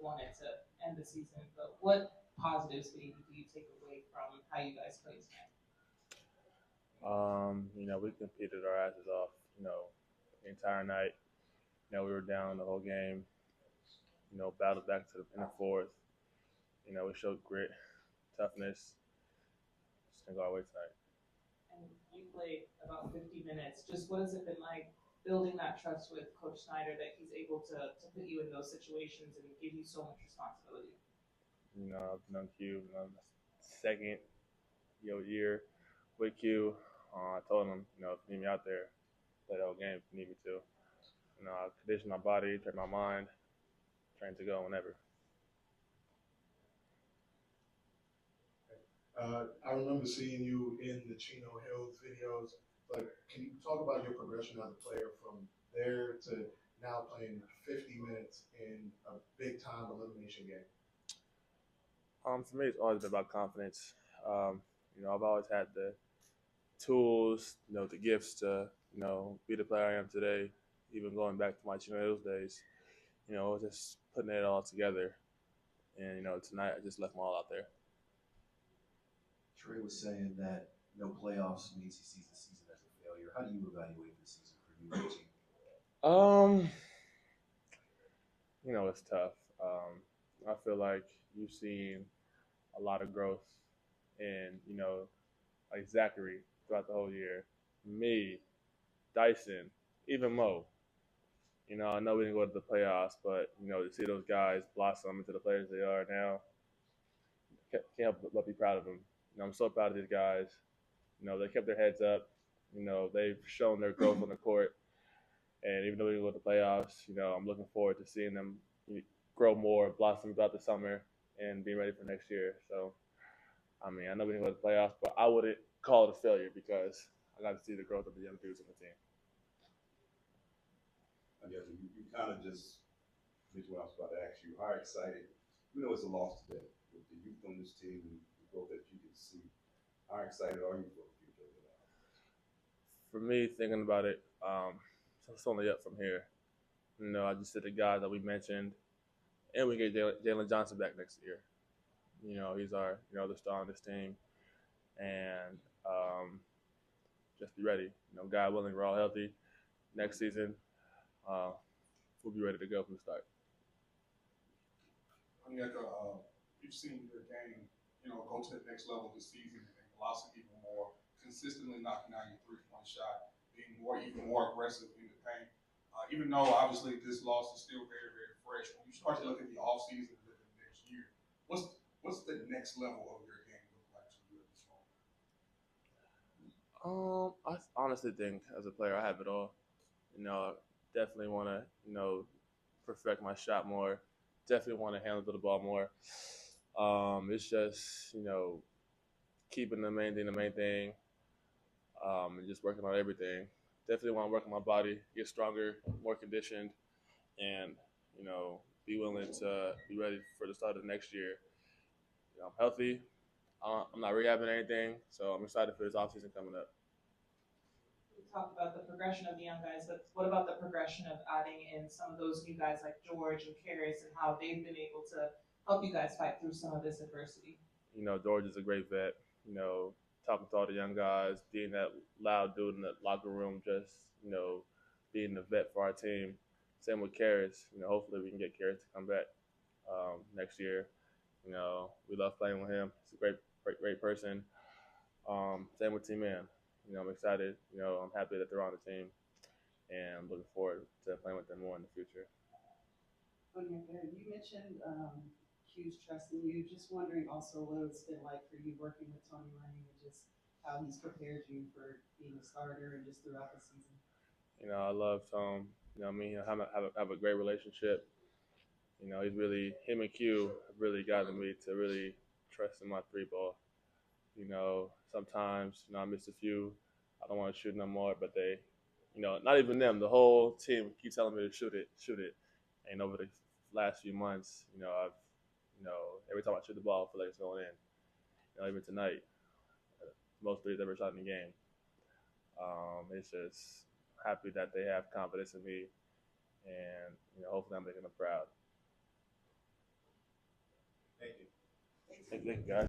wanted to end the season. But what positives maybe do you take away from how you guys played tonight? We competed our asses off, the entire night. We were down the whole game, battled back to in the fourth. We showed grit, toughness. Just didn't go our way tonight. And you played about 50 minutes. Just what has it been like building that trust with Coach Snyder that he's able to put you in those situations and give you so much responsibility? I've known Q, second, year with Q. I told him, if you need me out there, play the whole game if you need me to. I condition my body, train my mind, train to go whenever. I remember seeing you in the Chino Hills videos, but can you talk about your progression as a player from there to now playing 50 minutes in a big time elimination game? For me, it's always been about confidence. I've always had the tools, the gifts to, be the player I am today, even going back to my Chino Hills days, just putting it all together. And, tonight I just left them all out there. Trey was saying that no playoffs means he sees the season as a failure. How do you evaluate the season for you and the team? It's tough. I feel like you've seen a lot of growth in, like Zachary throughout the whole year, me, Dyson, even Mo. I know we didn't go to the playoffs, but, to see those guys blossom into the players they are now, can't help but be proud of them. I'm so proud of these guys. They kept their heads up. They've shown their growth on the court. And even though we didn't go to the playoffs, I'm looking forward to seeing them grow more, blossom throughout the summer, and be ready for next year. So, I know we didn't go to the playoffs, but I wouldn't call it a failure because I got to see the growth of the young dudes on the team. I guess you kind of just mentioned what I was about to ask you. How excited, it's a loss today, with the youth on this team and the growth that you can see, how excited are you for the future? For me, thinking about it, it's only up from here. I just said the guys that we mentioned, and we get Jalen Johnson back next year. He's our other star on this team, and just be ready. God willing, we're all healthy. Next season, we'll be ready to go from the start. Onyeka, you've seen your game, go to the next level this season and blossom even more, consistently knocking down your three-point shot, being even more aggressive in the paint. Even though obviously this loss is still very, very fresh, when you start to look at the offseason of the next year, what's the next level of your game look like to you at this moment? I honestly think as a player I have it all. Definitely want to, perfect my shot more. Definitely want to handle the ball more. It's just, keeping the main thing, and just working on everything. Definitely want to work on my body, get stronger, more conditioned, and, be willing to be ready for the start of next year. I'm healthy. I'm not rehabbing anything, so I'm excited for this offseason coming up. We talked about the progression of the young guys, but what about the progression of adding in some of those new guys like George and Karis and how they've been able to help you guys fight through some of this adversity? George is a great vet. Talking to all the young guys, being that loud dude in the locker room, just, being the vet for our team. Same with Karis. Hopefully we can get Karis to come back next year. We love playing with him. He's a great person. Same with T-Man. I'm excited. I'm happy that they're on the team, and I'm looking forward to playing with them more in the future. Onyeka, you mentioned Q's trust in you. Just wondering also what it's been like for you working with Tony Lane and just how he's prepared you for being a starter and just throughout the season. I love Tom. Me and him have a great relationship. He's really, him and Q have really gotten me to really trust in my three ball. Sometimes, I miss a few. I don't want to shoot no more, but they, not even them, the whole team keep telling me to shoot it. And over the last few months, I've, every time I shoot the ball, I feel like it's going in. Even tonight, most threes ever shot in the game. It's just happy that they have confidence in me, and hopefully I'm making them proud. Thank you, guys.